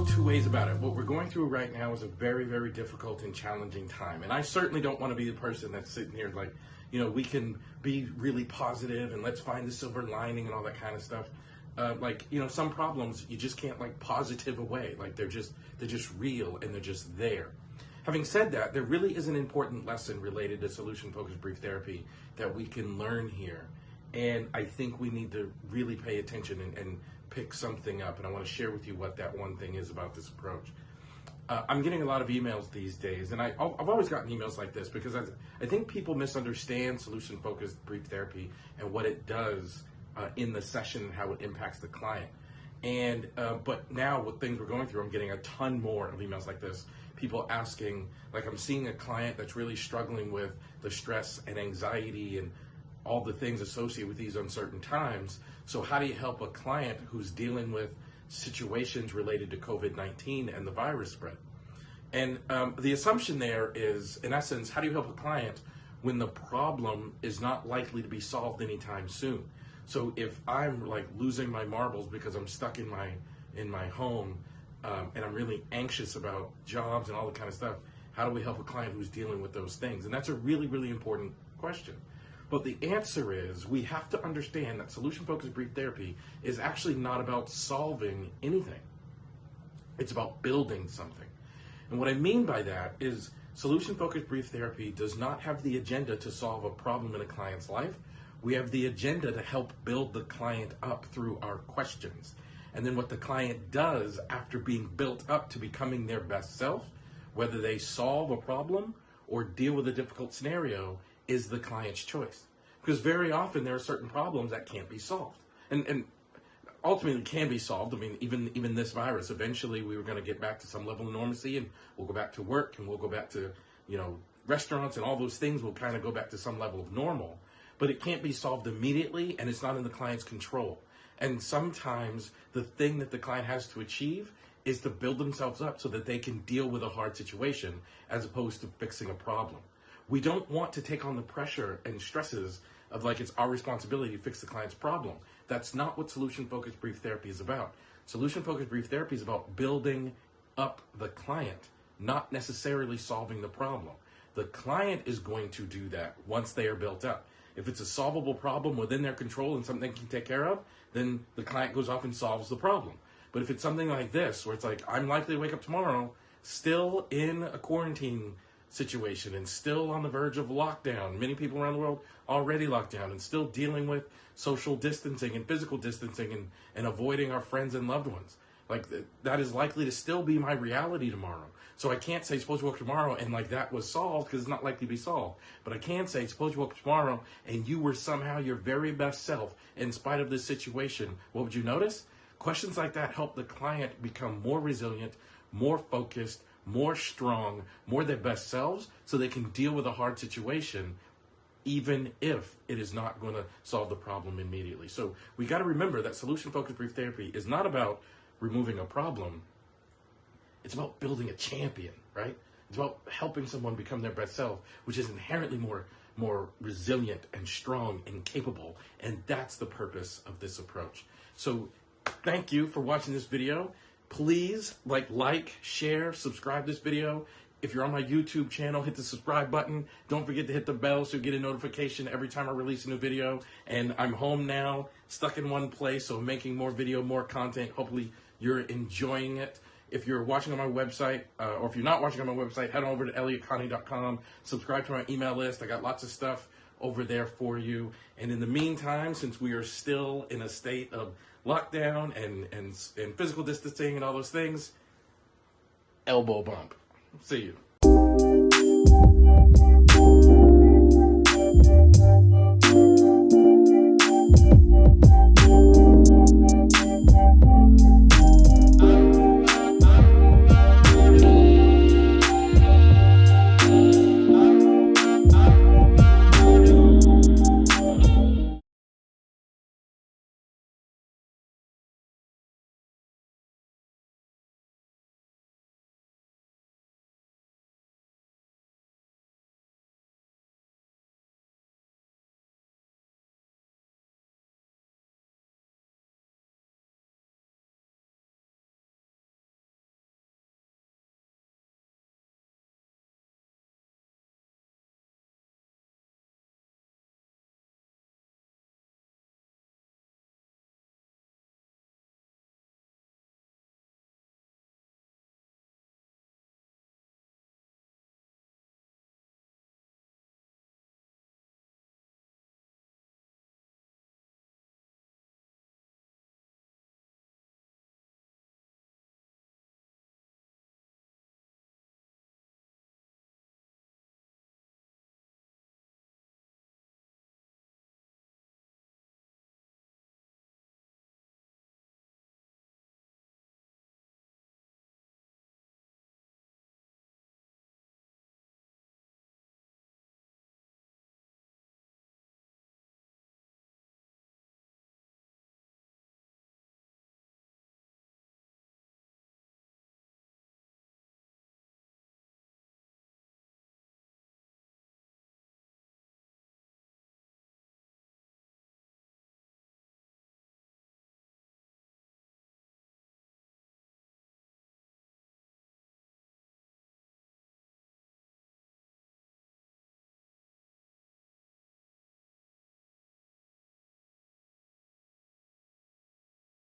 no two ways about it. What we're going through right now is a very, very difficult and challenging time. And I certainly don't want to be the person that's sitting here like, we can be really positive and let's find the silver lining and all that kind of stuff. Some problems you just can't positive away. They're just real and they're just there. Having said that, there really is an important lesson related to solution-focused brief therapy that we can learn here. And I think we need to really pay attention and pick something up. And I want to share with you what that one thing is about this approach. I'm getting a lot of emails these days, and I've always gotten emails like this because I think people misunderstand solution-focused brief therapy and what it does in the session and how it impacts the client. And but now with things we're going through, I'm getting a ton more of emails like this. People asking, I'm seeing a client that's really struggling with the stress and anxiety and all the things associated with these uncertain times. So how do you help a client who's dealing with situations related to COVID-19 and the virus spread? And the assumption there is, in essence, how do you help a client when the problem is not likely to be solved anytime soon? So if I'm losing my marbles because I'm stuck in my home and I'm really anxious about jobs and all that kind of stuff, how do we help a client who's dealing with those things? And that's a really, really important question. But the answer is we have to understand that solution-focused brief therapy is actually not about solving anything. It's about building something. And what I mean by that is solution-focused brief therapy does not have the agenda to solve a problem in a client's life. We have the agenda to help build the client up through our questions. And then what the client does after being built up to becoming their best self, whether they solve a problem or deal with a difficult scenario, is the client's choice. Because very often there are certain problems that can't be solved. And ultimately can be solved. I mean, even this virus, eventually we were going to get back to some level of normalcy and we'll go back to work and we'll go back to, restaurants and all those things will kind of go back to some level of normal. But it can't be solved immediately and it's not in the client's control. And sometimes the thing that the client has to achieve is to build themselves up so that they can deal with a hard situation as opposed to fixing a problem. We don't want to take on the pressure and stresses of it's our responsibility to fix the client's problem. That's not what solution-focused brief therapy is about. Solution-focused brief therapy is about building up the client, not necessarily solving the problem. The client is going to do that once they are built up. If it's a solvable problem within their control and something they can take care of, then the client goes off and solves the problem. But if it's something like this, where it's I'm likely to wake up tomorrow still in a quarantine situation and still on the verge of lockdown. Many people around the world already locked down and still dealing with social distancing and physical distancing and avoiding our friends and loved ones. That is likely to still be my reality tomorrow. So I can't say, suppose you woke up tomorrow and that was solved because it's not likely to be solved. But I can say, suppose you woke up tomorrow and you were somehow your very best self in spite of this situation. What would you notice? Questions like that help the client become more resilient, more focused, more strong, more their best selves, so they can deal with a hard situation, even if it is not going to solve the problem immediately. So we got to remember that solution-focused brief therapy is not about removing a problem. It's about building a champion, right? It's about helping someone become their best self, which is inherently more resilient and strong and capable. And that's the purpose of this approach. So thank you for watching this video. Please like, share, subscribe this video. If you're on my YouTube channel, hit the subscribe button. Don't forget to hit the bell so you get a notification every time I release a new video. And I'm home now, stuck in one place, so I'm making more video, more content. Hopefully you're enjoying it. If you're watching on my website, or if you're not watching on my website, head on over to elliottconnie.com. Subscribe to my email list. I got lots of stuff over there for you. And in the meantime, since we are still in a state of lockdown and physical distancing and all those things, elbow bump. See you.